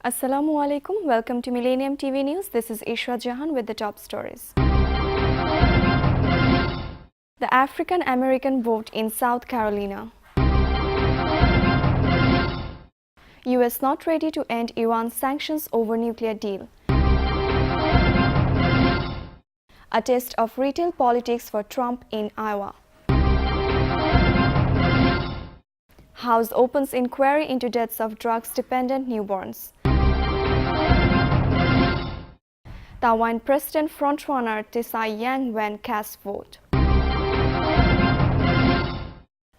Assalamu alaikum. Welcome to Millennium TV News. This is Ishra Jahan with the top stories. The African American vote in South Carolina. US not ready to end Iran sanctions over nuclear deal. A test of retail politics for Trump in Iowa. House opens inquiry into deaths of drugs-dependent newborns. Taiwan President frontrunner Tsai Ing-wen casts vote.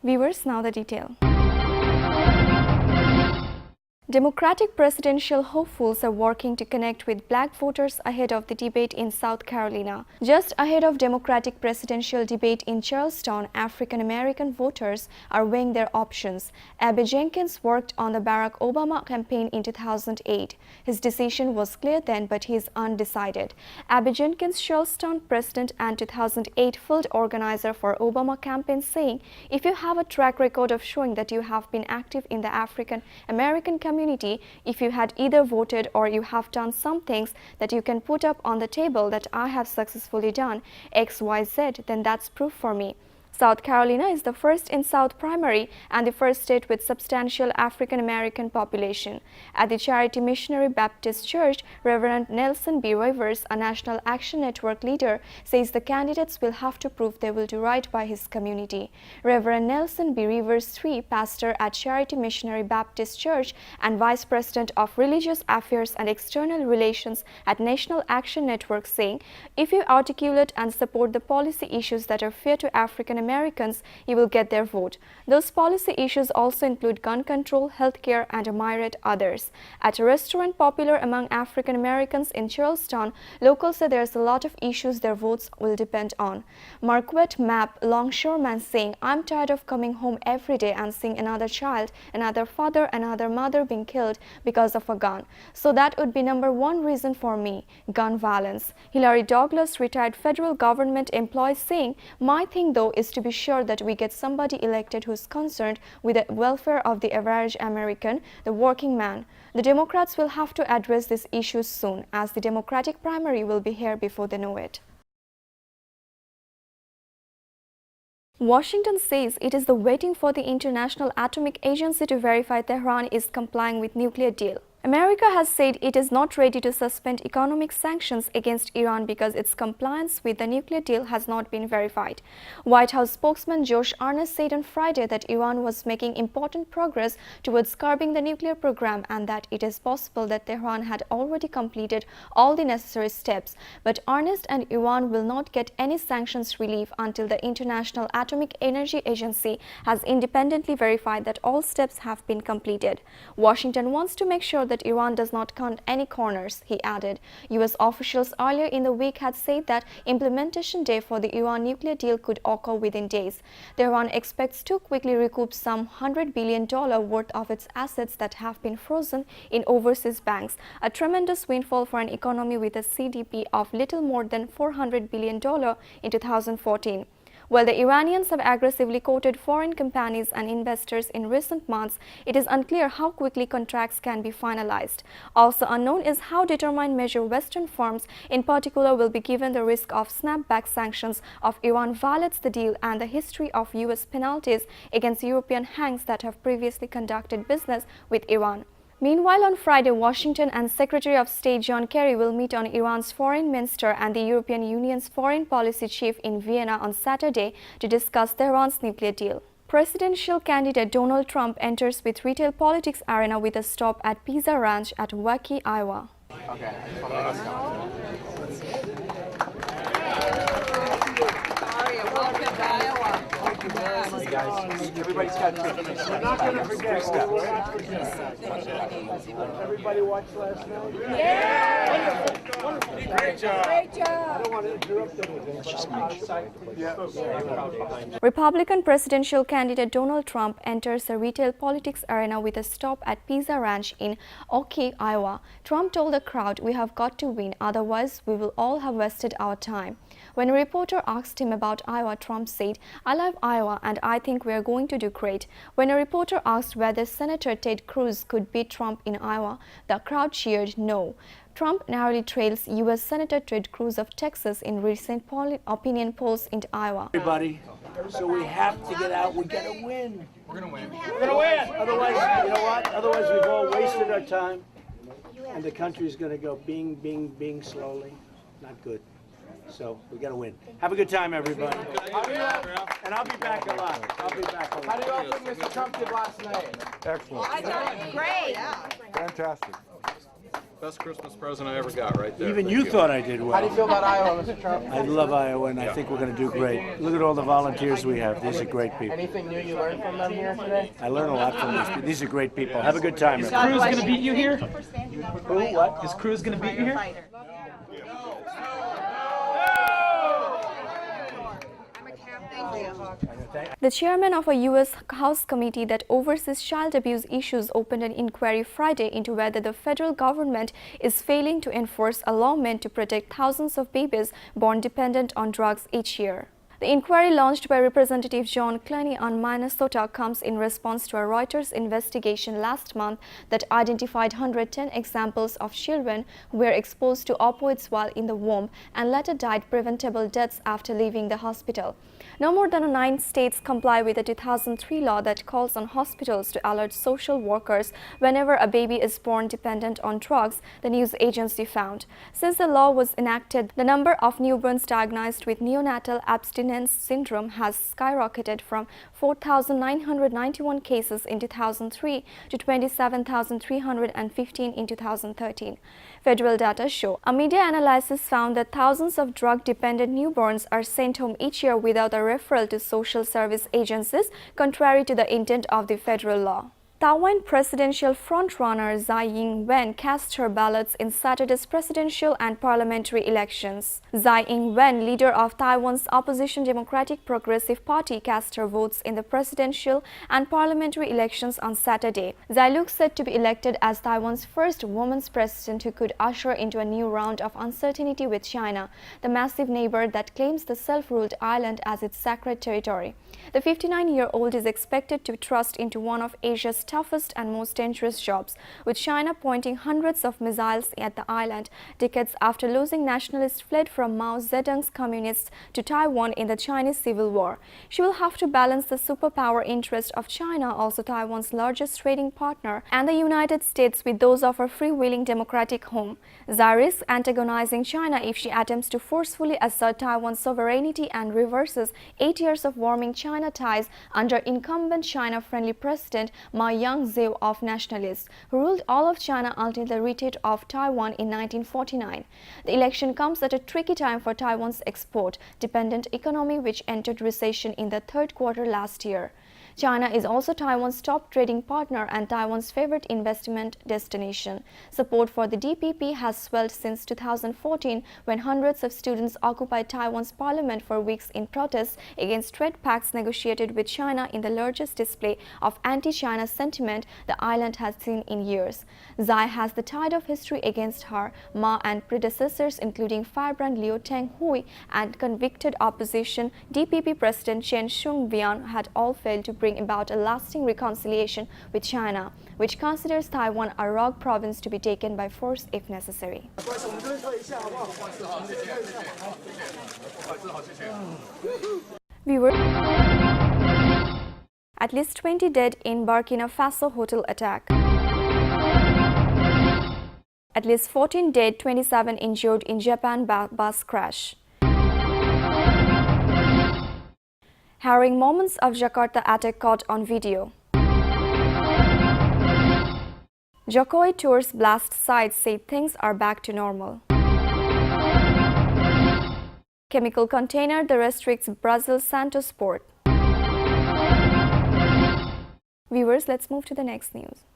Viewers, now the detail. Democratic presidential hopefuls are working to connect with black voters ahead of the debate in South Carolina. Just ahead of Democratic presidential debate in Charleston, African American voters are weighing their options. Abby Jenkins worked on the Barack Obama campaign in 2008. His decision was clear then, but he is undecided. Abby Jenkins, Charleston president and 2008 field organizer for Obama campaign, saying, "If you have a track record of showing that you have been active in the African American community, if you had either voted or you have done some things that you can put up on the table that I have successfully done, XYZ, then that's proof for me." South Carolina is the first in South primary and the first state with substantial African American population. At the Charity Missionary Baptist Church, Reverend Nelson B. Rivers, a National Action Network leader, says the candidates will have to prove they will do right by his community. Reverend Nelson B. Rivers III, pastor at Charity Missionary Baptist Church and Vice President of Religious Affairs and External Relations at National Action Network, saying, "If you articulate and support the policy issues that are fair to African Americans, you will get their vote. Those policy issues also include gun control, healthcare, and a myriad others." At a restaurant popular among African Americans in Charleston, locals say there's a lot of issues their votes will depend on. Marquette Mapp, longshoreman, saying, "I'm tired of coming home every day and seeing another child, another father, another mother being killed because of a gun. So that would be number one reason for me, gun violence." Hillary Douglas, retired federal government employee, saying, "My thing though is to be sure that we get somebody elected who's concerned with the welfare of the average American, the working man." The Democrats will have to address these issues soon, as the Democratic primary will be here before they know it. Washington says it is waiting for the International Atomic Agency to verify Tehran is complying with nuclear deal. America has said it is not ready to suspend economic sanctions against Iran because its compliance with the nuclear deal has not been verified. White House spokesman Josh Earnest said on Friday that Iran was making important progress towards curbing the nuclear program and that it is possible that Tehran had already completed all the necessary steps. But Earnest and Iran will not get any sanctions relief until the International Atomic Energy Agency has independently verified that all steps have been completed. Washington wants to make sure that Iran does not cut any corners, he added. US officials earlier in the week had said that implementation day for the Iran nuclear deal could occur within days. Tehran expects to quickly recoup some $100 billion worth of its assets that have been frozen in overseas banks, a tremendous windfall for an economy with a GDP of little more than $400 billion in 2014. While the Iranians have aggressively courted foreign companies and investors in recent months, it is unclear how quickly contracts can be finalized. Also unknown is how determined major Western firms in particular will be given the risk of snapback sanctions if Iran violates the deal and the history of US penalties against European hands that have previously conducted business with Iran. Meanwhile, on Friday, Washington and Secretary of State John Kerry will meet on Iran's foreign minister and the European Union's foreign policy chief in Vienna on Saturday to discuss Tehran's nuclear deal. Presidential candidate Donald Trump enters with retail politics arena with a stop at Pizza Ranch at Waukee, Iowa. Okay. Everybody's got we're not going to forget. Everybody watched last night? Yeah! Great job. Great job. I don't want to interrupt anything. Republican presidential candidate Donald Trump enters the retail politics arena with a stop at Pizza Ranch in Oki, Iowa. Trump told the crowd, "We have got to win, otherwise we will all have wasted our time." When a reporter asked him about Iowa, Trump said, "I love Iowa and I think we are going to do great." When a reporter asked whether Senator Ted Cruz could beat Trump in Iowa, the crowd cheered no. Trump narrowly trails U.S. Senator Ted Cruz of Texas in recent opinion polls in Iowa. Everybody, so we have to get out. We got to win. We're going to win. We're going to win. Otherwise, you know what? Otherwise, we've all wasted our time, and the country's going to go bing, bing, bing slowly. Not good. So we got to win. Have a good time, everybody. And I'll be back a lot. I'll be back a lot. How do you all think Mr. Trump did last night? Excellent. I thought it was great. Fantastic. Best Christmas present I ever got, right there. Even you thought I did well. How do you feel about Iowa, Mr. Trump? I love Iowa, and I think we're going to do great. Look at all the volunteers we have. These are great people. Anything new you learned from them here today? I learn a lot from these people. These are great people. Have a good time, God everybody. Cruz bless gonna beat you here? Who? What? Is Cruz gonna beat you here? Fighter. The chairman of a U.S. House committee that oversees child abuse issues opened an inquiry Friday into whether the federal government is failing to enforce a law meant to protect thousands of babies born dependent on drugs each year. The inquiry launched by Representative John Claney on Minnesota comes in response to a Reuters investigation last month that identified 110 examples of children who were exposed to opioids while in the womb and later died preventable deaths after leaving the hospital. No more than 9 states comply with a 2003 law that calls on hospitals to alert social workers whenever a baby is born dependent on drugs, the news agency found. Since the law was enacted, the number of newborns diagnosed with neonatal abstinence syndrome has skyrocketed from 4,991 cases in 2003 to 27,315 in 2013. Federal data show a media analysis found that thousands of drug-dependent newborns are sent home each year without a referral to social service agencies, contrary to the intent of the federal law. Taiwan presidential frontrunner Tsai Ing-wen cast her ballots in Saturday's presidential and parliamentary elections. Tsai Ing-wen, leader of Taiwan's opposition Democratic Progressive Party, cast her votes in the presidential and parliamentary elections on Saturday. Tsai looks set to be elected as Taiwan's first woman's president who could usher into a new round of uncertainty with China, the massive neighbor that claims the self-ruled island as its sacred territory. The 59-year-old is expected to thrust into one of Asia's toughest and most dangerous jobs, with China pointing hundreds of missiles at the island decades after losing nationalists fled from Mao Zedong's communists to Taiwan in the Chinese Civil War. She will have to balance the superpower interest of China, also Taiwan's largest trading partner, and the United States with those of her freewheeling democratic home. Tsai risks antagonizing China if she attempts to forcefully assert Taiwan's sovereignty and reverses 8 years of warming China ties under incumbent China-friendly President Ma Ying-jeou of nationalists, who ruled all of China until the retreat of Taiwan in 1949. The election comes at a tricky time for Taiwan's export-dependent economy, which entered recession in the third quarter last year. China is also Taiwan's top trading partner and Taiwan's favorite investment destination. Support for the DPP has swelled since 2014, when hundreds of students occupied Taiwan's parliament for weeks in protest against trade pacts negotiated with China in the largest display of anti-China sentiment the island has seen in years. Tsai has the tide of history against her. Ma and predecessors, including firebrand Liu Tenghui and convicted opposition DPP President Chen Shui-bian, had all failed to bring about a lasting reconciliation with China, which considers Taiwan a rogue province to be taken by force if necessary. Viewers, at least 20 dead in Burkina Faso hotel attack. At least 14 dead, 27 injured in Japan bus crash. Harrowing moments of Jakarta attack caught on video. Jokowi tours blast sites say things are back to normal. Chemical container that restricts Brazil's Santos port. Viewers, let's move to the next news.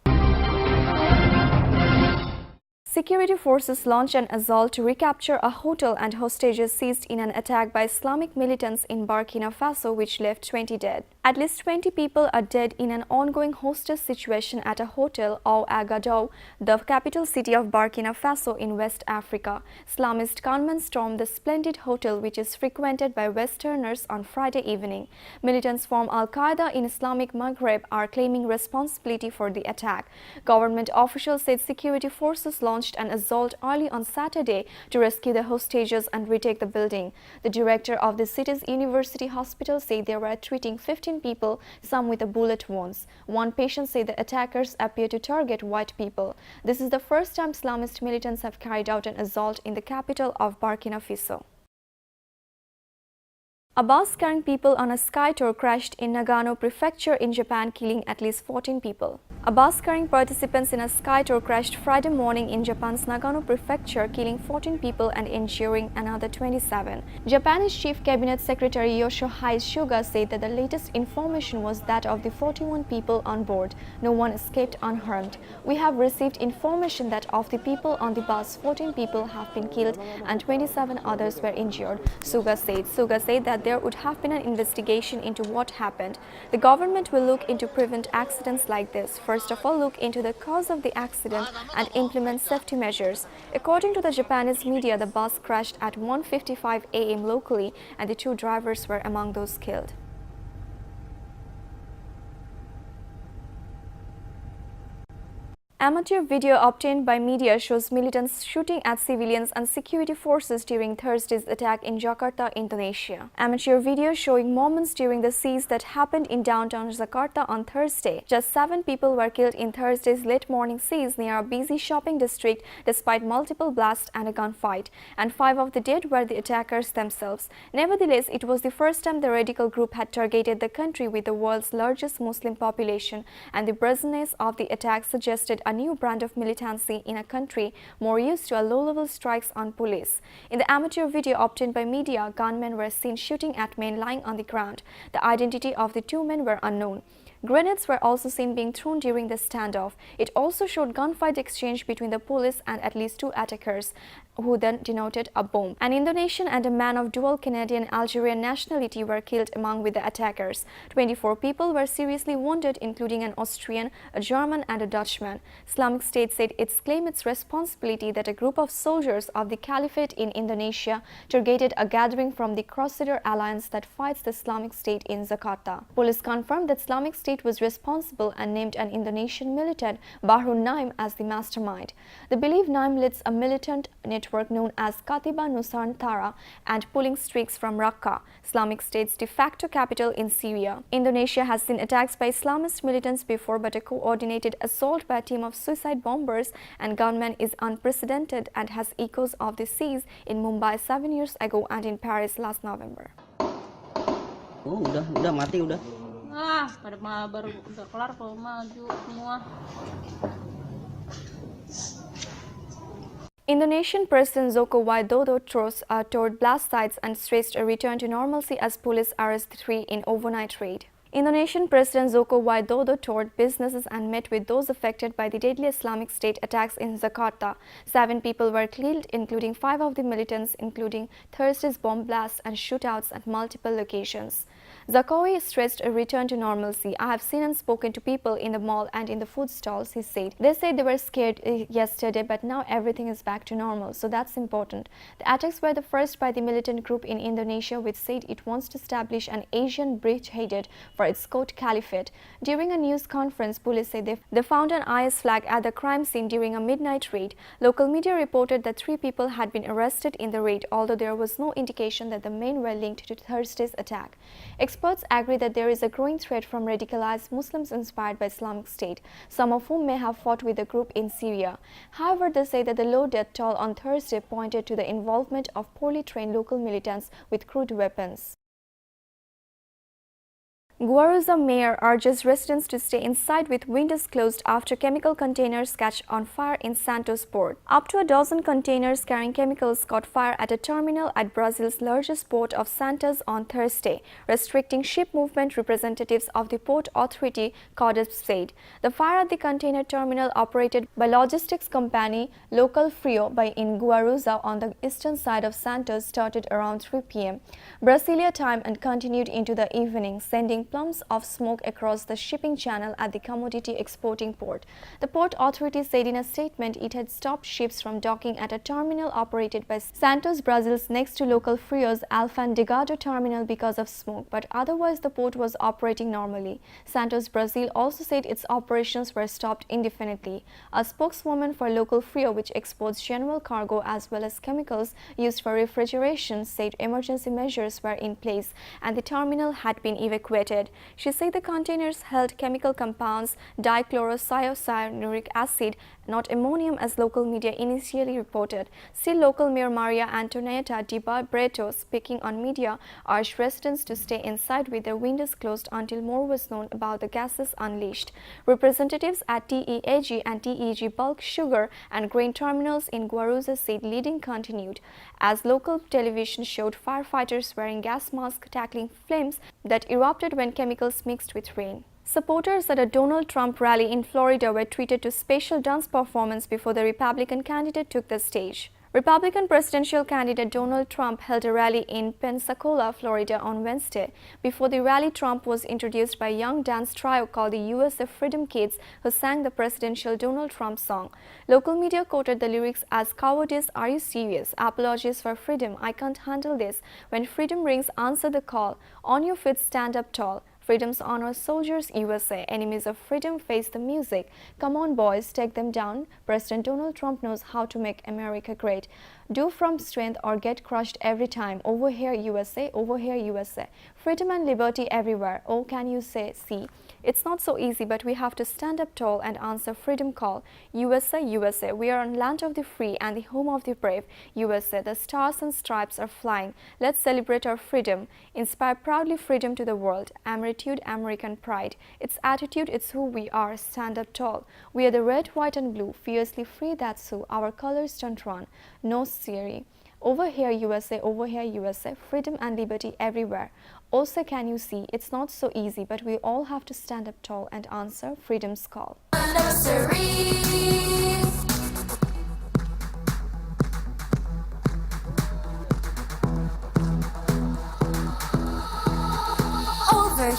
Security forces launched an assault to recapture a hotel and hostages seized in an attack by Islamic militants in Burkina Faso, which left 20 dead. At least 20 people are dead in an ongoing hostage situation at a hotel, Ouagadougou, the capital city of Burkina Faso in West Africa. Islamist gunmen stormed the splendid hotel, which is frequented by Westerners, on Friday evening. Militants from Al-Qaeda in Islamic Maghreb are claiming responsibility for the attack. Government officials said security forces launched an assault early on Saturday to rescue the hostages and retake the building. The director of the city's university hospital said they were treating 15 people, some with bullet wounds. One patient said the attackers appear to target white people. This is the first time Islamist militants have carried out an assault in the capital of Burkina Faso. A bus carrying people on a sky tour crashed in Nagano Prefecture in Japan, killing at least 14 people. A bus carrying participants in a sky tour crashed Friday morning in Japan's Nagano Prefecture, killing 14 people and injuring another 27. Japanese Chief Cabinet Secretary Yoshihide Suga said that the latest information was that of the 41 people on board, no one escaped unharmed. We have received information that of the people on the bus, 14 people have been killed and 27 others were injured, Suga said. Suga said that there would have been an investigation into what happened. The government will look into prevent accidents like this. First of all, look into the cause of the accident and implement safety measures. According to the Japanese media, the bus crashed at 1:55 a.m. locally and the two drivers were among those killed. Amateur video obtained by media shows militants shooting at civilians and security forces during Thursday's attack in Jakarta, Indonesia. Amateur video showing moments during the siege that happened in downtown Jakarta on Thursday. Just 7 people were killed in Thursday's late morning siege near a busy shopping district despite multiple blasts and a gunfight, and 5 of the dead were the attackers themselves. Nevertheless, it was the first time the radical group had targeted the country with the world's largest Muslim population, and the brazenness of the attack suggested a new brand of militancy in a country more used to low-level strikes on police. In the amateur video obtained by media, gunmen were seen shooting at men lying on the ground. The identity of the 2 men were unknown. Grenades were also seen being thrown during the standoff. It also showed gunfight exchange between the police and at least 2 attackers, who then detonated a bomb. An Indonesian and a man of dual Canadian-Algerian nationality were killed among with the attackers. 24 people were seriously wounded, including an Austrian, a German and a Dutchman. Islamic State said it's claimed its responsibility that a group of soldiers of the Caliphate in Indonesia targeted a gathering from the Crusader Alliance that fights the Islamic State in Jakarta. Police confirmed that Islamic State was responsible and named an Indonesian militant, Bahru Naim, as the mastermind. They believe Naim leads a militant network known as Katiba Nusantara and pulling streaks from Raqqa, Islamic State's de facto capital in Syria. Indonesia has seen attacks by Islamist militants before, but a coordinated assault by a team of suicide bombers and gunmen is unprecedented and has echoes of the siege in Mumbai 7 years ago and in Paris last November. Oh, udah mati udah. Ah, pada baru udah kelar kalau maju semua. Indonesian President Joko Widodo toured blast sites and stressed a return to normalcy as police arrested 3 in overnight raid. Indonesian President Joko Widodo toured businesses and met with those affected by the deadly Islamic State attacks in Jakarta. 7 people were killed, including 5 of the militants, including Thursday's bomb blasts and shootouts at multiple locations. Jokowi stressed a return to normalcy. I have seen and spoken to people in the mall and in the food stalls, he said. They said they were scared yesterday, but now everything is back to normal, so that's important. The attacks were the first by the militant group in Indonesia, which said it wants to establish an Asian bridgehead for its court caliphate. During a news conference, police said they found an IS flag at the crime scene during a midnight raid. Local media reported that 3 people had been arrested in the raid, although there was no indication that the men were linked to Thursday's attack. Experts agree that there is a growing threat from radicalized Muslims inspired by Islamic State, some of whom may have fought with the group in Syria. However, they say that the low death toll on Thursday pointed to the involvement of poorly trained local militants with crude weapons. Guarulhos mayor urges residents to stay inside with windows closed after chemical containers catch on fire in Santos port. Up to a dozen containers carrying chemicals caught fire at a terminal at Brazil's largest port of Santos on Thursday, restricting ship movement. Representatives of the Port Authority CODEP said. The fire at the container terminal operated by logistics company Local Frio in Guarulhos on the eastern side of Santos started around 3 p.m. Brasilia time and continued into the evening, sending plumes of smoke across the shipping channel at the commodity exporting port. The Port Authority said in a statement it had stopped ships from docking at a terminal operated by Santos Brazil's next to Local Frio's Alfandegado terminal because of smoke, but otherwise the port was operating normally. Santos Brazil also said its operations were stopped indefinitely. A spokeswoman for Local Frio, which exports general cargo as well as chemicals used for refrigeration, said emergency measures were in place and the terminal had been evacuated. She said the containers held chemical compounds dichlorocyanuric acid, not ammonium as local media initially reported. Still, local Mayor Maria Antonieta de Barreto, speaking on media, urged residents to stay inside with their windows closed until more was known about the gases unleashed. Representatives at TEAG and TEG bulk sugar and grain terminals in Guarulhos said leading continued, as local television showed firefighters wearing gas masks tackling flames that erupted when chemicals mixed with rain. Supporters at a Donald Trump rally in Florida were treated to special dance performance before the Republican candidate took the stage. Republican presidential candidate Donald Trump held a rally in Pensacola, Florida on Wednesday. Before the rally, Trump was introduced by a young dance trio called the USA Freedom Kids, who sang the presidential Donald Trump song. Local media quoted the lyrics as "Cowardice, are you serious? Apologies for freedom, I can't handle this. When freedom rings, answer the call. On your feet, stand up tall. Freedom's honor soldiers USA. Enemies of freedom face the music. Come on boys, take them down. President Donald Trump knows how to make America great. Do from strength or get crushed every time. Over here USA, over here USA. Freedom and liberty everywhere. Oh, can you say, see? It's not so easy, but we have to stand up tall and answer freedom call. USA, USA, we are on land of the free and the home of the brave. USA, the stars and stripes are flying. Let's celebrate our freedom. Inspire proudly freedom to the world. Amplitude, American pride. It's attitude, it's who we are. Stand up tall. We are the red, white and blue. Fiercely free, that's who. Our colors don't run. No theory. Over here USA, over here USA, freedom and liberty everywhere. Also, can you see, it's not so easy, but we all have to stand up tall and answer freedom's call. Over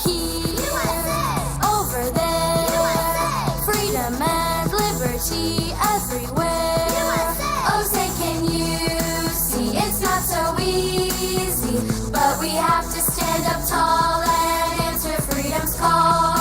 here, USA! Over there, USA! Freedom and liberty everywhere. USA! Oh, say can you see it's not so easy, but we have to stand up tall and answer freedom's call.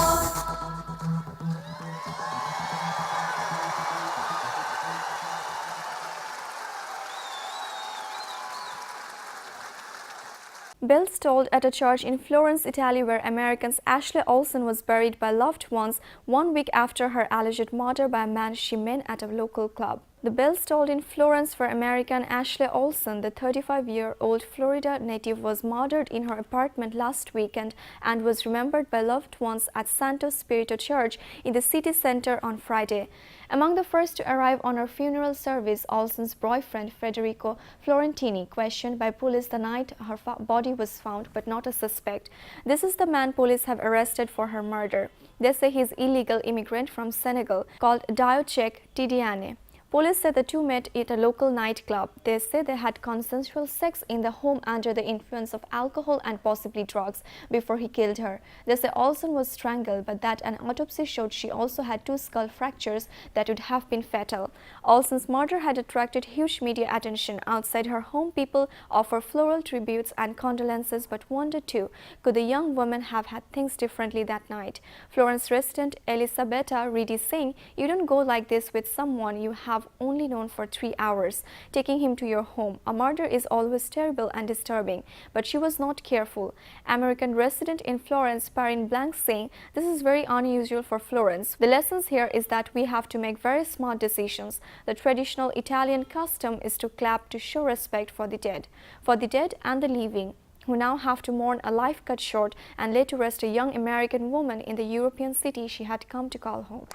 Bells tolled at a church in Florence, Italy, where American's Ashley Olsen was buried by loved ones 1 week after her alleged murder by a man she met at a local club. The bells tolled in Florence for American Ashley Olsen. The 35-year-old Florida native was murdered in her apartment last weekend and was remembered by loved ones at Santo Spirito Church in the city center on Friday. Among the first to arrive on her funeral service, Olsen's boyfriend Federico Florentini, questioned by police the night her body was found, but not a suspect. This is the man police have arrested for her murder. They say he's illegal immigrant from Senegal called Diochek Tidiane. Police said the two met at a local nightclub. They say they had consensual sex in the home under the influence of alcohol and possibly drugs before he killed her. They say Olsen was strangled, but that an autopsy showed she also had 2 skull fractures that would have been fatal. Olsen's murder had attracted huge media attention. Outside her home, people offer floral tributes and condolences, but wonder too, could the young woman have had things differently that night? Florence resident Elisabetta Reedy saying, "You don't go like this with someone you have only known for 3 hours, taking him to your home. A murder is always terrible and disturbing, but she was not careful." American resident in Florence, Parin Blank, saying, "This is very unusual for Florence. The lessons here is that we have to make very smart decisions. The traditional Italian custom is to clap to show respect for the dead and the living. who now have to mourn a life cut short and laid to rest a young American woman in the European city she had come to call home.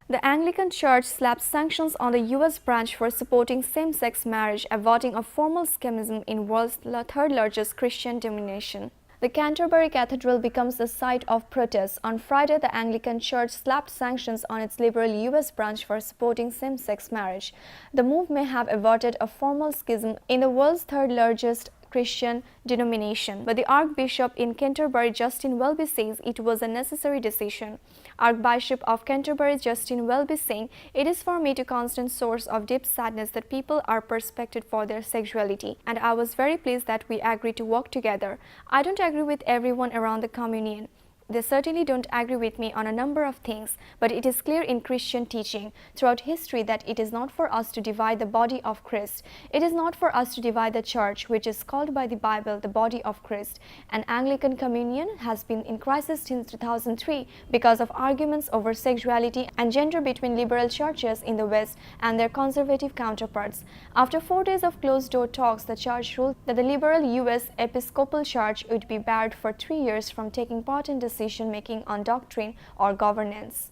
The Anglican Church slapped sanctions on the U.S. branch for supporting same-sex marriage, averting a formal schism in world's third largest Christian denomination. The Canterbury Cathedral becomes the site of protests. On Friday, the Anglican Church slapped sanctions on its liberal U.S. branch for supporting same-sex marriage. The move may have averted a formal schism in the world's third largest Christian denomination, but the Archbishop in Canterbury, Justin Welby, says it was a necessary decision. Archbishop of Canterbury, Justin Welby, saying, "It is for me a constant source of deep sadness that people are persecuted for their sexuality, and I was very pleased that we agreed to work together. I don't agree with everyone around the communion. They certainly don't agree with me on a number of things, but it is clear in Christian teaching throughout history that it is not for us to divide the body of Christ. It is not for us to divide the church, which is called by the Bible the body of Christ. And Anglican communion has been in crisis since 2003 because of arguments over sexuality and gender between liberal churches in the West and their conservative counterparts. After 4 days of closed-door talks, the church ruled that the liberal U.S. Episcopal Church would be barred for 3 years from taking part in decision-making on doctrine or governance.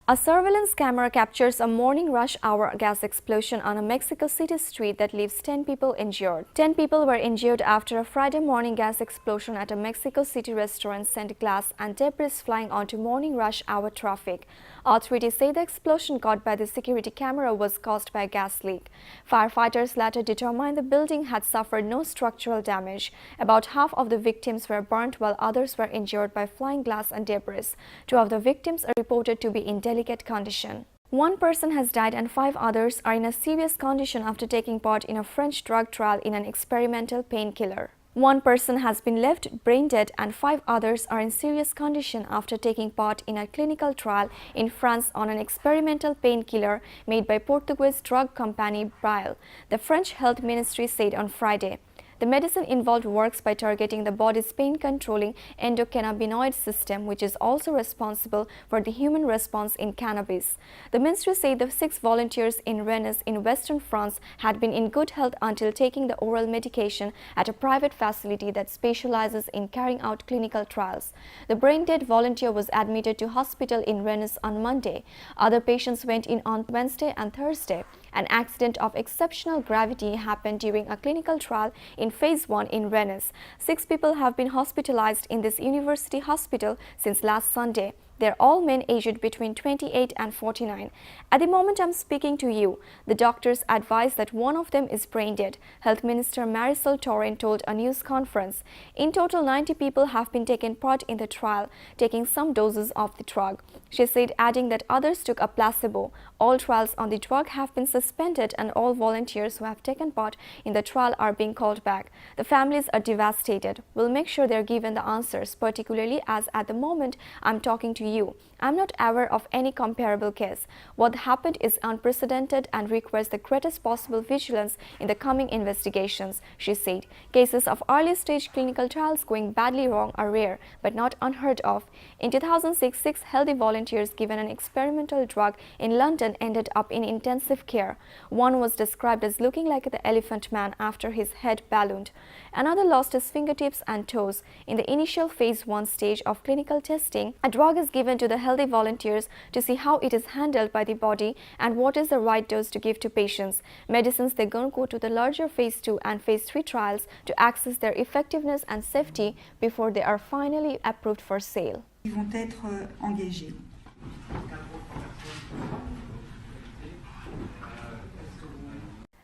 A surveillance camera captures a morning rush hour gas explosion on a Mexico City street that leaves 10 people injured. 10 people were injured after a Friday morning gas explosion at a Mexico City restaurant sent glass and debris flying onto morning rush hour traffic. Authorities say the explosion caught by the security camera was caused by a gas leak. Firefighters later determined the building had suffered no structural damage. About half of the victims were burnt while others were injured by flying glass and debris. 2 of the victims are reported to be in delicate condition. 1 person has died and 5 others are in a serious condition after taking part in a French drug trial in an experimental painkiller. 1 person has been left brain dead and 5 others are in serious condition after taking part in a clinical trial in France on an experimental painkiller made by Portuguese drug company Bril, the French Health Ministry said on Friday. The medicine involved works by targeting the body's pain-controlling endocannabinoid system, which is also responsible for the human response in cannabis. The ministry said the 6 volunteers in Rennes in western France had been in good health until taking the oral medication at a private facility that specializes in carrying out clinical trials. The brain-dead volunteer was admitted to hospital in Rennes on Monday. Other patients went in on Wednesday and Thursday. An accident of exceptional gravity happened during a clinical trial in Phase 1 in Rennes. 6 people have been hospitalized in this university hospital since last Sunday. They're all men aged between 28 and 49. At the moment I'm speaking to you, the doctors advise that 1 of them is brain dead, Health Minister Marisol Touraine told a news conference. In total, 90 people have been taken part in the trial, taking some doses of the drug. She said, adding that others took a placebo. All trials on the drug have been suspended and all volunteers who have taken part in the trial are being called back. The families are devastated. We'll make sure they're given the answers, particularly as at the moment I'm talking to you. I'm not aware of any comparable case. What happened is unprecedented and requires the greatest possible vigilance in the coming investigations, she said. Cases of early-stage clinical trials going badly wrong are rare, but not unheard of. In 2006, 6 healthy volunteers given an experimental drug in London ended up in intensive care. 1 was described as looking like the Elephant Man after his head ballooned. Another lost his fingertips and toes. In the initial Phase 1 stage of clinical testing, a drug is given to the healthy volunteers to see how it is handled by the body and what is the right dose to give to patients. Medicines then go to the larger Phase 2 and Phase 3 trials to access their effectiveness and safety before they are finally approved for sale. Ils vont être engagés.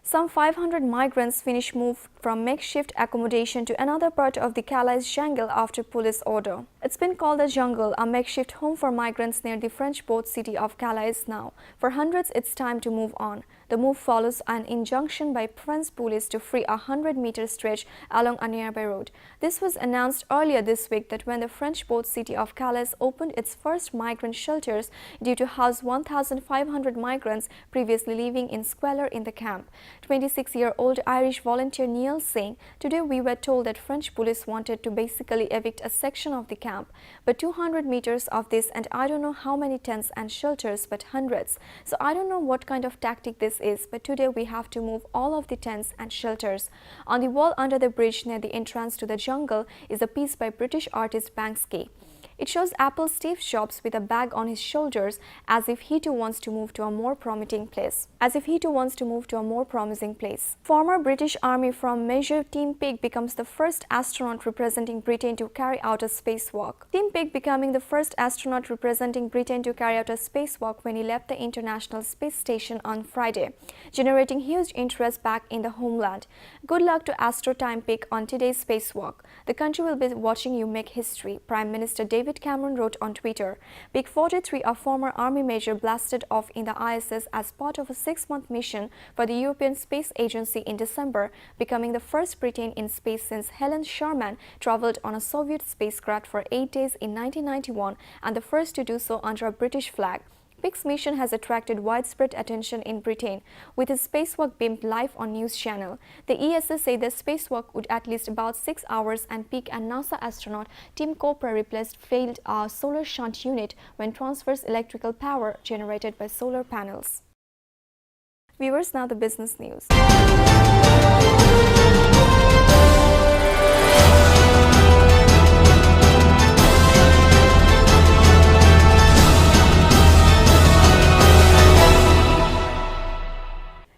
Some 500 migrants finish move from makeshift accommodation to another part of the Calais jungle after police order. It's been called the jungle, a makeshift home for migrants near the French port city of Calais now. For hundreds, it's time to move on. The move follows an injunction by French police to free a 100-meter stretch along a nearby road. This was announced earlier this week that when the French port city of Calais opened its first migrant shelters due to house 1,500 migrants previously living in squalor in the camp. 26-year-old Irish volunteer Neil saying, "Today we were told that French police wanted to basically evict a section of the camp, but 200 meters of this, and I don't know how many tents and shelters, but hundreds. So I don't know what kind of tactic this is, but today we have to move all of the tents and shelters." On the wall under the bridge near the entrance to the jungle is a piece by British artist Banksy. It shows Apple Steve Jobs with a bag on his shoulders, as if he too wants to move to a more promising place. Former British Army from Major Tim Peake becomes the first astronaut representing Britain to carry out a spacewalk. Tim Peake becoming the first astronaut representing Britain to carry out a spacewalk when he left the International Space Station on Friday, generating huge interest back in the homeland. Good luck to Astro Tim Peake on today's spacewalk. The country will be watching you make history, Prime Minister David Cameron wrote on Twitter. Peake 43, a former army major, blasted off in the ISS as part of a 6-month mission for the European Space Agency in December, becoming the first Briton in space since Helen Sharman traveled on a Soviet spacecraft for 8 days in 1991 and the first to do so under a British flag. Peake's mission has attracted widespread attention in Britain, with his spacewalk beamed live on News Channel. The ESA said the spacewalk would at least about 6 hours, and Peake and NASA astronaut Tim Cooper replaced failed solar shunt unit when transfers electrical power generated by solar panels. Viewers, now the business news.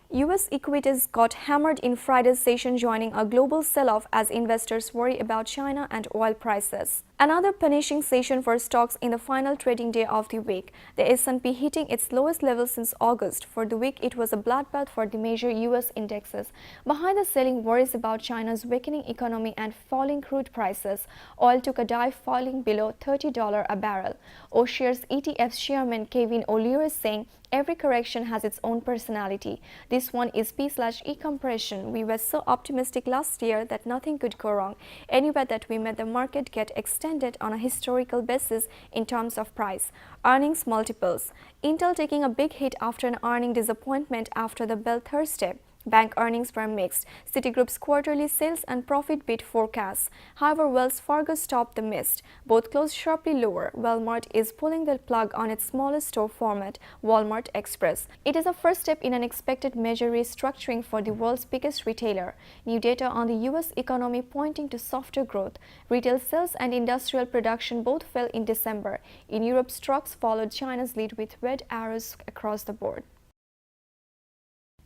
US equities got hammered in Friday's session, joining a global sell-off as investors worry about China and oil prices. Another punishing session for stocks in the final trading day of the week, the S&P hitting its lowest level since August. For the week, it was a bloodbath for the major US indexes. Behind the selling worries about China's weakening economy and falling crude prices, oil took a dive, falling below $30 a barrel. O-Shares ETF's chairman Kevin O'Leary saying, "Every correction has its own personality. This one is P/E compression. We were so optimistic last year that nothing could go wrong. Anyway, that we made the market get extended on a historical basis in terms of price." Earnings multiples. Intel taking a big hit after an earning disappointment after the bell Thursday. Bank earnings were mixed. Citigroup's quarterly sales and profit beat forecasts. However, Wells Fargo topped the mist. Both closed sharply lower. Walmart is pulling the plug on its smallest store format, Walmart Express. It is a first step in an expected major restructuring for the world's biggest retailer. New data on the US economy pointing to softer growth. Retail sales and industrial production both fell in December. In Europe, stocks followed China's lead with red arrows across the board.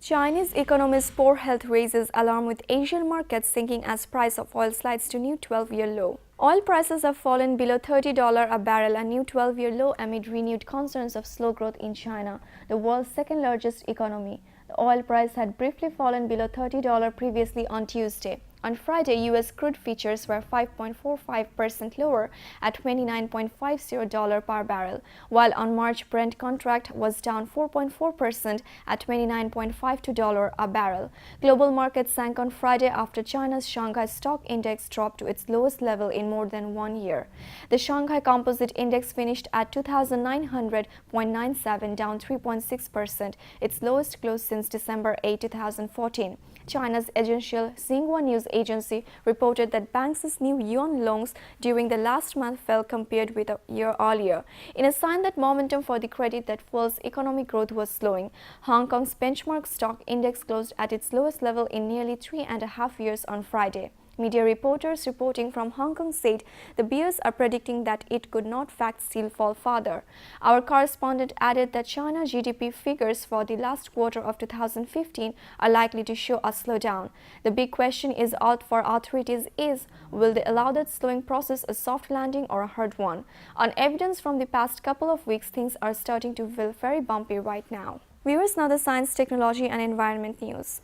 Chinese economy's poor health raises alarm, with Asian markets sinking as price of oil slides to new 12-year low. Oil prices have fallen below $30 a barrel, a new 12-year low amid renewed concerns of slow growth in China, the world's second-largest economy. The oil price had briefly fallen below $30 previously on Tuesday. On Friday, U.S. crude futures were 5.45% lower at $29.50 per barrel, while on March Brent contract was down 4.4% at $29.52 a barrel. Global markets sank on Friday after China's Shanghai Stock Index dropped to its lowest level in more than 1 year. The Shanghai Composite Index finished at 2,900.97, down 3.6%, its lowest close since December 8, 2014. China's agential Xinhua News Agency reported that banks' new yuan loans during the last month fell compared with a year earlier, in a sign that momentum for the credit that fuels economic growth was slowing. Hong Kong's benchmark stock index closed at its lowest level in nearly 3.5 years on Friday. Media reporters reporting from Hong Kong said the bears are predicting that it could not fact still fall further. Our correspondent added that China GDP figures for the last quarter of 2015 are likely to show a slowdown. The big question is out for authorities is, will they allow that slowing process a soft landing or a hard one? On evidence from the past couple of weeks, things are starting to feel very bumpy right now. Viewers, now the science, technology and environment news.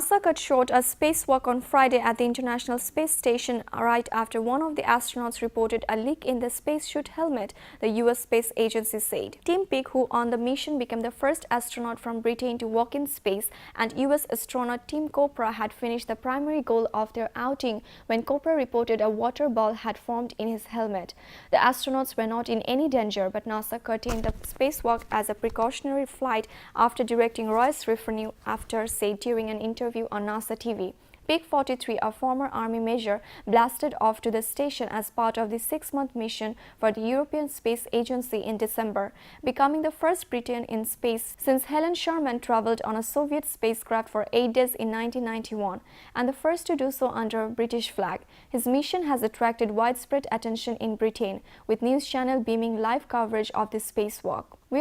NASA cut short a spacewalk on Friday at the International Space Station right after one of the astronauts reported a leak in the spacesuit helmet, the U.S. Space Agency said. Tim Peake, who on the mission became the first astronaut from Britain to walk in space, and U.S. astronaut Tim Copra had finished the primary goal of their outing when Copra reported a water ball had formed in his helmet. The astronauts were not in any danger, but NASA curtailed the spacewalk as a precautionary flight after directing Royce Refrenew after said during an interview on NASA TV. Peake 43, a former army major, blasted off to the station as part of the 6-month mission for the European Space Agency in December, becoming the first Briton in space since Helen Sharman traveled on a Soviet spacecraft for 8 days in 1991, and the first to do so under a British flag. His mission has attracted widespread attention in Britain, with news channel beaming live coverage of the spacewalk. We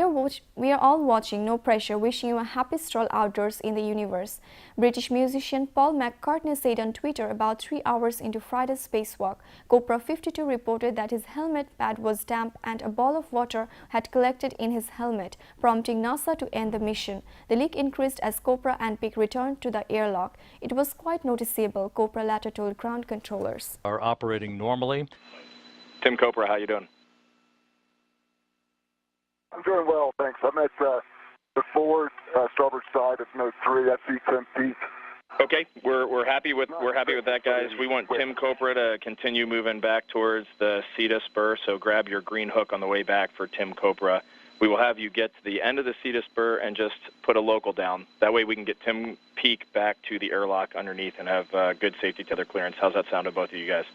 are all watching, no pressure, wishing you a happy stroll outdoors in the universe. British musician Paul McCartney said on Twitter about 3 hours into Friday's spacewalk. Copra 52 reported that his helmet pad was damp and a ball of water had collected in his helmet, prompting NASA to end the mission. The leak increased as Copra and Peake returned to the airlock. It was quite noticeable, Copra later told ground controllers. Are operating normally. Tim Copra, how you doing? I'm doing well, thanks. I'm at the forward starboard side of Node 3. I see Tim Peake. Okay, we're happy with that, guys. We want Tim Copra to continue moving back towards the CETA spur, so grab your green hook on the way back for Tim Copra. We will have you get to the end of the CETA spur and just put a local down. That way we can get Tim Peake back to the airlock underneath and have good safety tether clearance. How's that sound to both of you guys?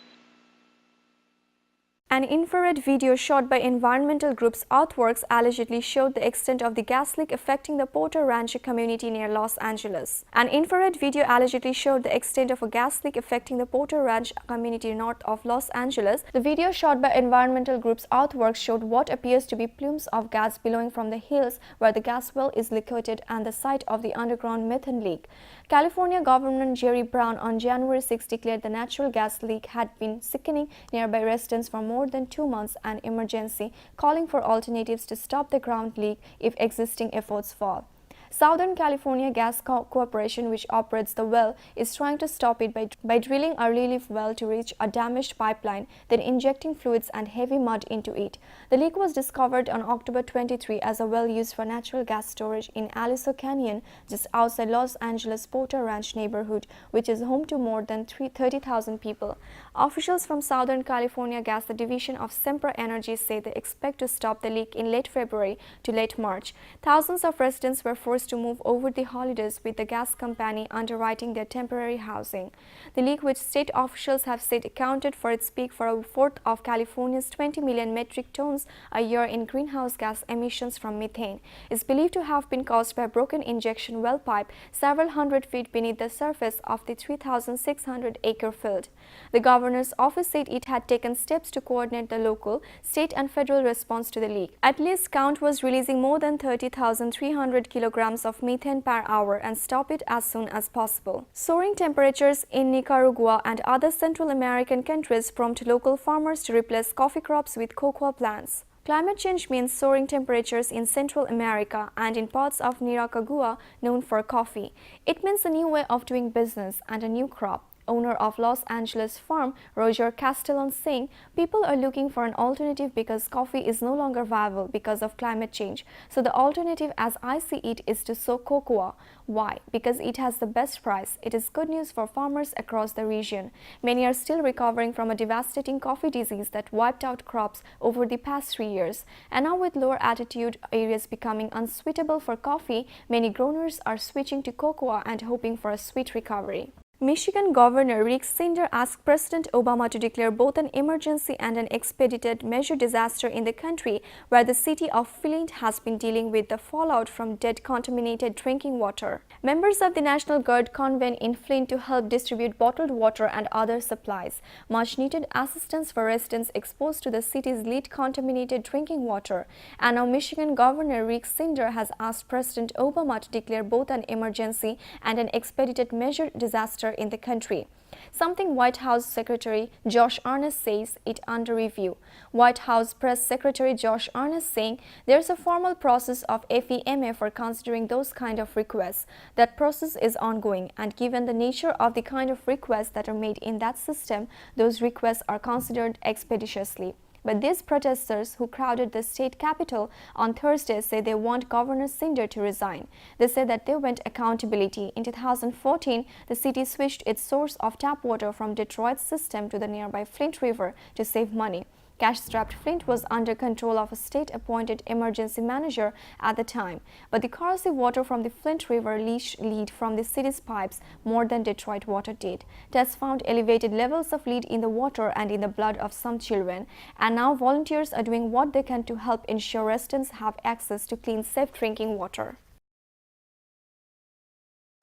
An infrared video shot by environmental groups Earthworks allegedly showed the extent of the gas leak affecting the Porter Ranch community near Los Angeles. An infrared video allegedly showed the extent of a gas leak affecting the Porter Ranch community north of Los Angeles. The video shot by environmental groups Earthworks showed what appears to be plumes of gas billowing from the hills where the gas well is located and the site of the underground methane leak. California Governor Jerry Brown on January 6 declared the natural gas leak had been sickening nearby residents for more than 2 months, an emergency, calling for alternatives to stop the ground leak if existing efforts fail. Southern California Gas Corporation, which operates the well, is trying to stop it by drilling a relief well to reach a damaged pipeline, then injecting fluids and heavy mud into it. The leak was discovered on October 23 as a well used for natural gas storage in Aliso Canyon, just outside Los Angeles Porter Ranch neighborhood, which is home to more than 30,000 people. Officials from Southern California Gas, the division of Sempra Energy, say they expect to stop the leak in late February to late March. Thousands of residents were forced to move over the holidays, with the gas company underwriting their temporary housing. The leak, which state officials have said accounted for its peak for a fourth of California's 20 million metric tons a year in greenhouse gas emissions from methane, is believed to have been caused by a broken injection well pipe several hundred feet beneath the surface of the 3,600-acre field. The governor's office said it had taken steps to coordinate the local, state and federal response to the leak. At least count was releasing more than 30,300 kilograms of methane per hour and stop it as soon as possible. Soaring temperatures in Nicaragua and other Central American countries prompt local farmers to replace coffee crops with cocoa plants. Climate change means soaring temperatures in Central America and in parts of Nicaragua known for coffee. It means a new way of doing business and a new crop. Owner of Los Angeles farm, Roger Castellon, saying people are looking for an alternative because coffee is no longer viable because of climate change. So the alternative, as I see it, is to sow cocoa. Why? Because it has the best price. It is good news for farmers across the region. Many are still recovering from a devastating coffee disease that wiped out crops over the past 3 years. And now with lower altitude areas becoming unsuitable for coffee, many growers are switching to cocoa and hoping for a sweet recovery. Michigan Governor Rick Sinder asked President Obama to declare both an emergency and an expedited measure disaster in the country where the city of Flint has been dealing with the fallout from dead contaminated drinking water. Members of the National Guard convened in Flint to help distribute bottled water and other supplies, much needed assistance for residents exposed to the city's lead contaminated drinking water. And now Michigan Governor Rick Sinder has asked President Obama to declare both an emergency and an expedited measure disaster sector in the country. Something White House Secretary Josh Earnest says it under review. White House Press Secretary Josh Earnest saying there's a formal process of FEMA for considering those kind of requests. That process is ongoing, and given the nature of the kind of requests that are made in that system, those requests are considered expeditiously. But these protesters who crowded the state capitol on Thursday say they want Governor Cinder to resign. They say that they want accountability. In 2014, the city switched its source of tap water from Detroit's system to the nearby Flint River to save money. Cash-strapped Flint was under control of a state-appointed emergency manager at the time, but the corrosive water from the Flint River leached lead from the city's pipes more than Detroit water did. Tests found elevated levels of lead in the water and in the blood of some children, and now volunteers are doing what they can to help ensure residents have access to clean, safe drinking water.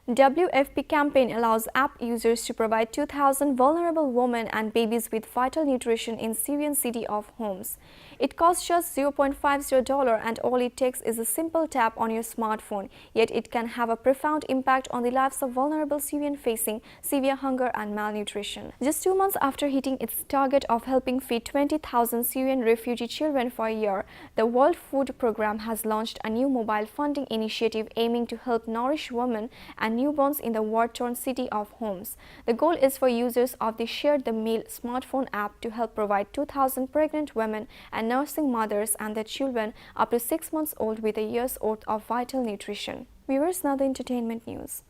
WFP campaign allows app users to provide 2,000 vulnerable women and babies with vital nutrition in Syrian city of Homs. It costs just $0.50 and all it takes is a simple tap on your smartphone, yet it can have a profound impact on the lives of vulnerable Syrians facing severe hunger and malnutrition. Just 2 months after hitting its target of helping feed 20,000 Syrian refugee children for a year, the World Food Programme has launched a new mobile funding initiative aiming to help nourish women and newborns in the war-torn city of Homs. The goal is for users of the Share the Meal smartphone app to help provide 2,000 pregnant women and nursing mothers and their children up to 6 months old with a year's worth of vital nutrition. Viewers, now the entertainment news.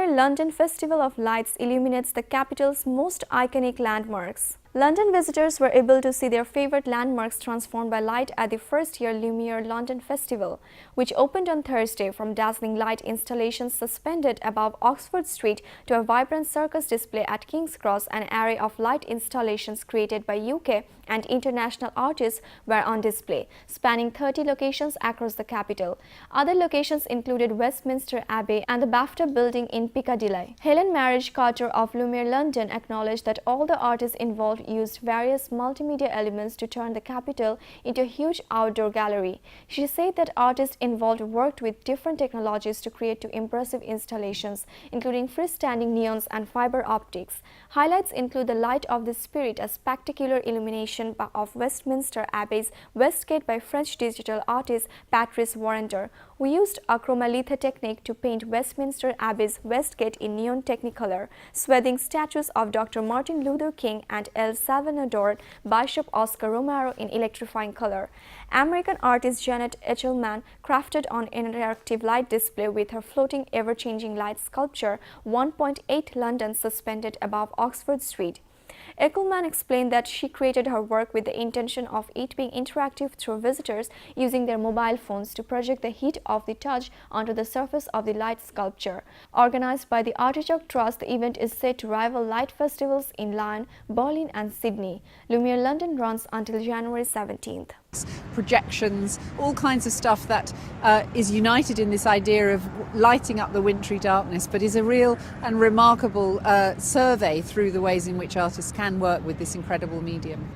London Festival of Lights illuminates the capital's most iconic landmarks. London visitors were able to see their favorite landmarks transformed by light at the first-year Lumiere London Festival, which opened on Thursday, from dazzling light installations suspended above Oxford Street to a vibrant circus display at King's Cross. An array of light installations created by UK and international artists were on display, spanning 30 locations across the capital. Other locations included Westminster Abbey and the BAFTA building in Piccadilly. Helen Marriage Carter of Lumiere London acknowledged that all the artists involved used various multimedia elements to turn the capital into a huge outdoor gallery. She said that artists involved worked with different technologies to create two impressive installations, including freestanding neons and fiber optics. Highlights include the Light of the Spirit, a spectacular illumination of Westminster Abbey's West Gate by French digital artist Patrice Warrender, who used a chromalithe technique to paint Westminster Abbey's West Gate in neon technicolor, swathing statues of Dr. Martin Luther King and El Salvador Bishop Oscar Romero in electrifying color. American artist Janet Echelman crafted an interactive light display with her floating, ever-changing light sculpture 1.8 London suspended above Oxford Street. Echelman explained that she created her work with the intention of it being interactive through visitors using their mobile phones to project the heat of the touch onto the surface of the light sculpture. Organized by the Artichoke Trust, the event is set to rival light festivals in Lyon, Berlin and Sydney. Lumiere London runs until January 17th. Projections, all kinds of stuff that is united in this idea of lighting up the wintry darkness, but is a real and remarkable survey through the ways in which artists can work with this incredible medium.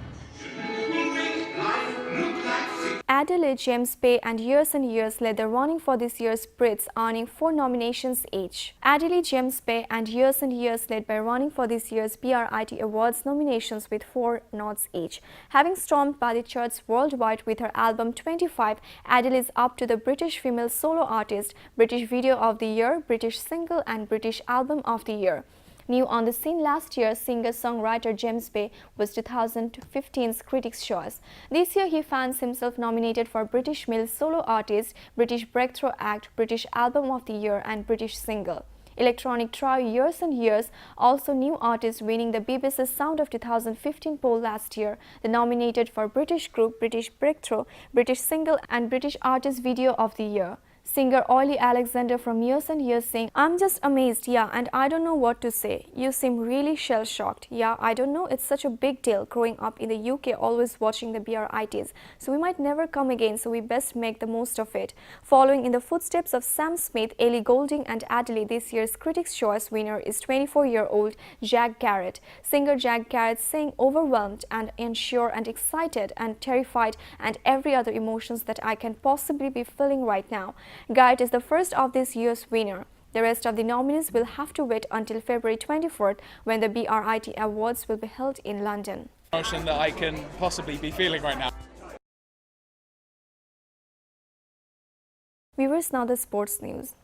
Adelaide, James Bay and Years led the running for this year's Brits, earning 4 nominations each. Adelaide, James Bay and Years led by running for this year's BRIT Awards nominations with 4 nods each. Having stormed by the charts worldwide with her album 25, Adele is up to the British female solo artist, British Video of the Year, British Single and British Album of the Year. New on the scene last year, singer-songwriter James Bay was 2015's Critics' Choice. This year, he finds himself nominated for British Male Solo Artist, British Breakthrough Act, British Album of the Year and British Single. Electronic trio Years also new artist winning the BBC's Sound of 2015 poll last year. The nominated for British Group, British Breakthrough, British Single and British Artist Video of the Year. Singer Ollie Alexander from Years saying, "I'm just amazed, yeah, and I don't know what to say. You seem really shell-shocked. Yeah, I don't know, it's such a big deal growing up in the UK, always watching the BRITs. So we might never come again, so we best make the most of it." Following in the footsteps of Sam Smith, Ellie Goulding and Adele, this year's Critics' Choice winner is 24-year-old Jack Garrett. Singer Jack Garrett saying, "Overwhelmed and unsure and excited and terrified and every other emotions that I can possibly be feeling right now." Garrett is the first of this year's winner. The rest of the nominees will have to wait until February 24th when the BRIT Awards will be held in London. Emotion that I can possibly be feeling right now. Viewers, now the sports news.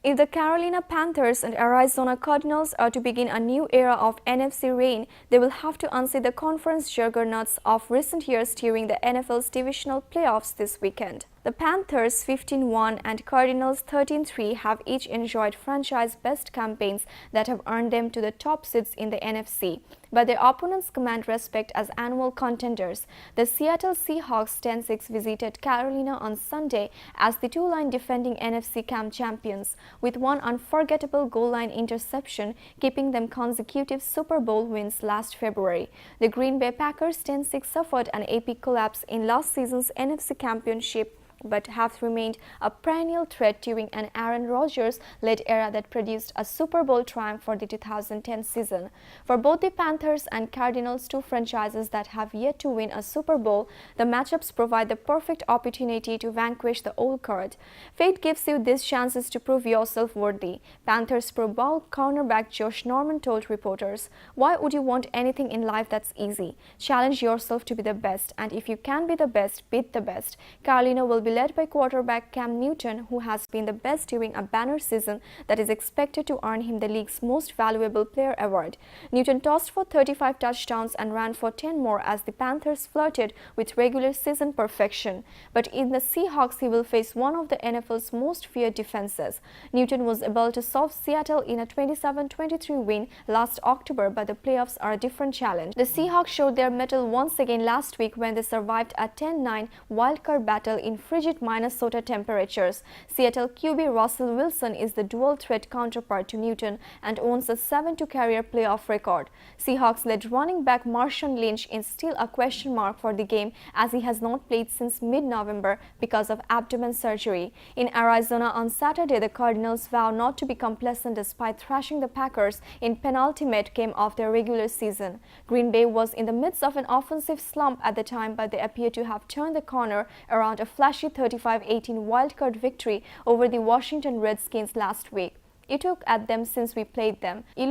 If the Carolina Panthers and Arizona Cardinals are to begin a new era of NFC reign, they will have to unseat the conference juggernauts of recent years during the NFL's divisional playoffs this weekend. The Panthers 15-1 and Cardinals 13-3 have each enjoyed franchise best campaigns that have earned them to the top seeds in the NFC, but their opponents command respect as annual contenders. The Seattle Seahawks 10-6 visited Carolina on Sunday as the two-line defending NFC camp champions, with one unforgettable goal line interception keeping them consecutive Super Bowl wins last February. The Green Bay Packers 10-6 suffered an epic collapse in last season's NFC Championship, but have remained a perennial threat during an Aaron Rodgers-led era that produced a Super Bowl triumph for the 2010 season. For both the Panthers and Cardinals, two franchises that have yet to win a Super Bowl, the matchups provide the perfect opportunity to vanquish the old guard. Fate gives you these chances to prove yourself worthy, Panthers Pro Bowl cornerback Josh Norman told reporters. "Why would you want anything in life that's easy? Challenge yourself to be the best, and if you can be the best, beat the best." Carolina will be led by quarterback Cam Newton, who has been the best during a banner season that is expected to earn him the league's Most Valuable Player award. Newton tossed for 35 touchdowns and ran for 10 more as the Panthers flirted with regular season perfection. But in the Seahawks, he will face one of the NFL's most feared defenses. Newton was able to solve Seattle in a 27-23 win last October, but the playoffs are a different challenge. The Seahawks showed their mettle once again last week when they survived a 10-9 wildcard battle in frigid Minnesota temperatures. Seattle QB Russell Wilson is the dual threat counterpart to Newton and owns a 7-career playoff record. Seahawks-led running back Marshawn Lynch is still a question mark for the game as he has not played since mid-November because of abdomen surgery. In Arizona on Saturday, the Cardinals vow not to be complacent despite thrashing the Packers in penultimate game of their regular season. Green Bay was in the midst of an offensive slump at the time, but they appear to have turned the corner around a flashy 35-18 wildcard victory over the Washington Redskins last week. You look at them since we played them. They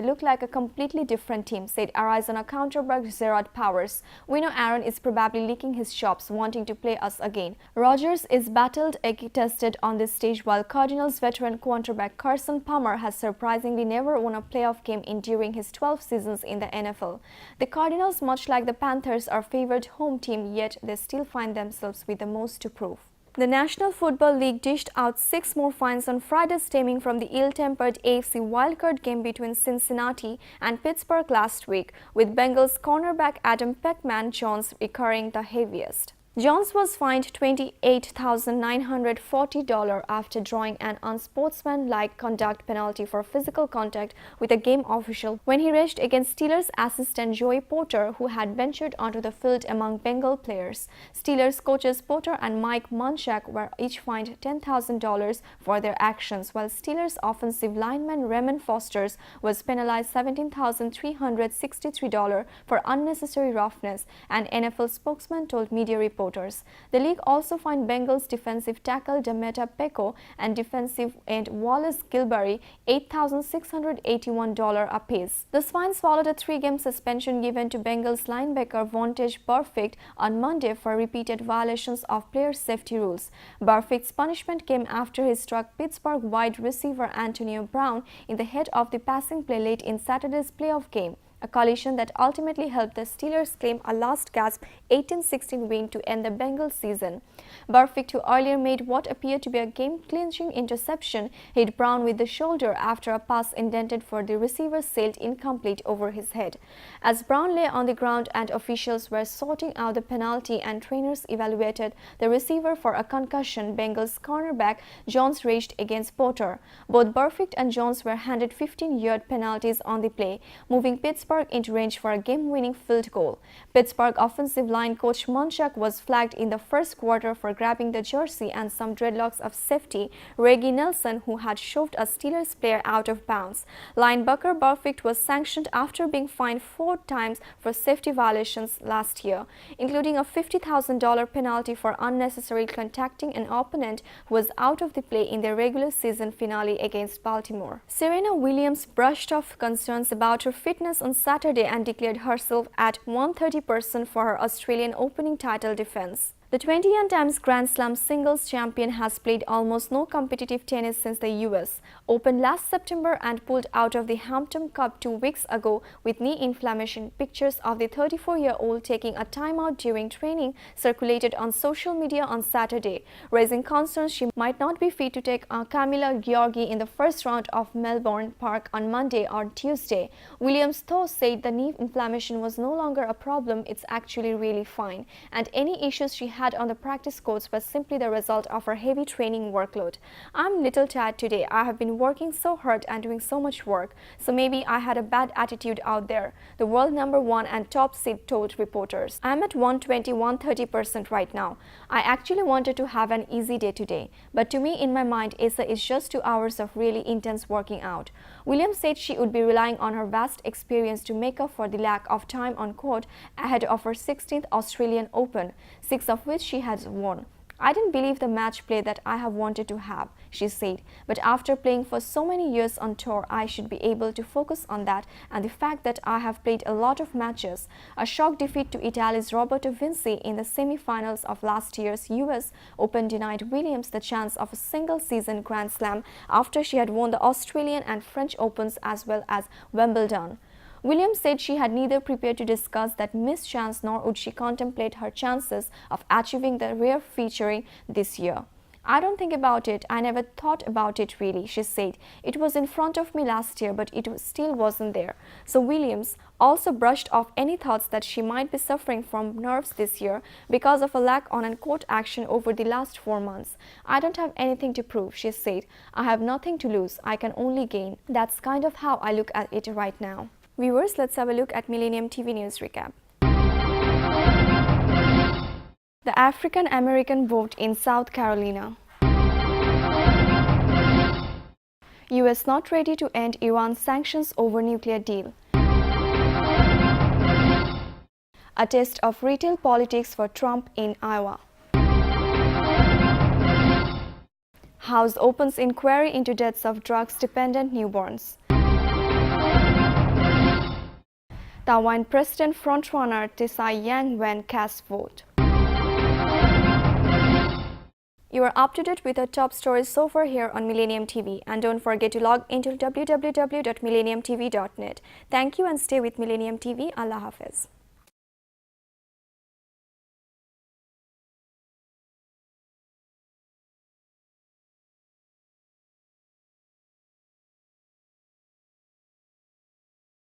look like a completely different team, said Arizona counterback Zerad Powers. "We know Aaron is probably licking his chops, wanting to play us again." Rodgers is battled tested on this stage, while Cardinals veteran quarterback Carson Palmer has surprisingly never won a playoff game during his 12 seasons in the NFL. The Cardinals, much like the Panthers, are favored home team, yet they still find themselves with the most to prove. The National Football League dished out 6 more fines on Friday stemming from the ill-tempered AFC wildcard game between Cincinnati and Pittsburgh last week, with Bengals cornerback Adam Peckman Jones recurring the heaviest. Jones was fined $28,940 after drawing an unsportsmanlike conduct penalty for physical contact with a game official when he raged against Steelers assistant Joey Porter, who had ventured onto the field among Bengal players. Steelers coaches Porter and Mike Munchak were each fined $10,000 for their actions, while Steelers offensive lineman Raymond Foster was penalized $17,363 for unnecessary roughness, an NFL spokesman told media reporters. The league also fined Bengals defensive tackle Demeta Peko and defensive end Wallace Gilberry $8,681 apiece. The fines followed a 3-game suspension given to Bengals linebacker Vontaze Burfict on Monday for repeated violations of player safety rules. Burfict's punishment came after he struck Pittsburgh wide receiver Antonio Brown in the head of the passing play late in Saturday's playoff game, a collision that ultimately helped the Steelers claim a last-gasp 18-16 win to end the Bengals season. Burfict, who earlier made what appeared to be a game-clinching interception, hit Brown with the shoulder after a pass intended for the receiver sailed incomplete over his head. As Brown lay on the ground and officials were sorting out the penalty and trainers evaluated the receiver for a concussion, Bengals cornerback Jones raged against Porter. Both Burfict and Jones were handed 15-yard penalties on the play, moving Pittsburgh into range for a game-winning field goal. Pittsburgh offensive line coach Munchak was flagged in the first quarter for grabbing the jersey and some dreadlocks of safety Reggie Nelson, who had shoved a Steelers player out of bounds. Linebacker Burfict was sanctioned after being fined 4 times for safety violations last year, including a $50,000 penalty for unnecessarily contacting an opponent who was out of the play in their regular season finale against Baltimore. Serena Williams brushed off concerns about her fitness on Saturday and declared herself at 130% for her Australian Opening title defense. The 20-times Grand Slam singles champion has played almost no competitive tennis since the US Open last September and pulled out of the Hampton Cup 2 weeks ago with knee inflammation. Pictures of the 34-year-old taking a timeout during training circulated on social media on Saturday, raising concerns she might not be fit to take Camila Giorgi in the first round of Melbourne Park on Monday or Tuesday. Williams, though, said the knee inflammation was no longer a problem, it's actually really fine, and any issues she had on the practice courts was simply the result of her heavy training workload. I'm little tired today. I have been working so hard and doing so much work, so maybe I had a bad attitude out there, the world #1 and top seed told reporters. I'm at 120-130% right now. I actually wanted to have an easy day today, but to me in my mind Asa is just 2 hours of really intense working out. Williams said she would be relying on her vast experience to make up for the lack of time on court ahead of her 16th Australian Open, 6 of which she has won. I didn't believe the match play that I have wanted to have, she said, but after playing for so many years on tour, I should be able to focus on that and the fact that I have played a lot of matches. A shock defeat to Italy's Roberto Vinci in the semi-finals of last year's US Open denied Williams the chance of a single-season Grand Slam after she had won the Australian and French Opens as well as Wimbledon. Williams said she had neither prepared to discuss that missed chance nor would she contemplate her chances of achieving the rare featuring this year. I don't think about it. I never thought about it really, she said. It was in front of me last year, but it still wasn't there. So Williams also brushed off any thoughts that she might be suffering from nerves this year because of a lack on court action over the last 4 months. I don't have anything to prove, she said. I have nothing to lose. I can only gain. That's kind of how I look at it right now. Viewers, let's have a look at Millennium TV News Recap. The African American vote in South Carolina. US not ready to end Iran sanctions over nuclear deal. A test of retail politics for Trump in Iowa. House opens inquiry into deaths of drugs-dependent newborns. Taiwan President frontrunner Tsai Ing-wen cast vote. You are up to date with the top stories so far here on Millennium TV, and don't forget to log into www.millenniumtv.net. Thank you and stay with Millennium TV. Allah Hafiz.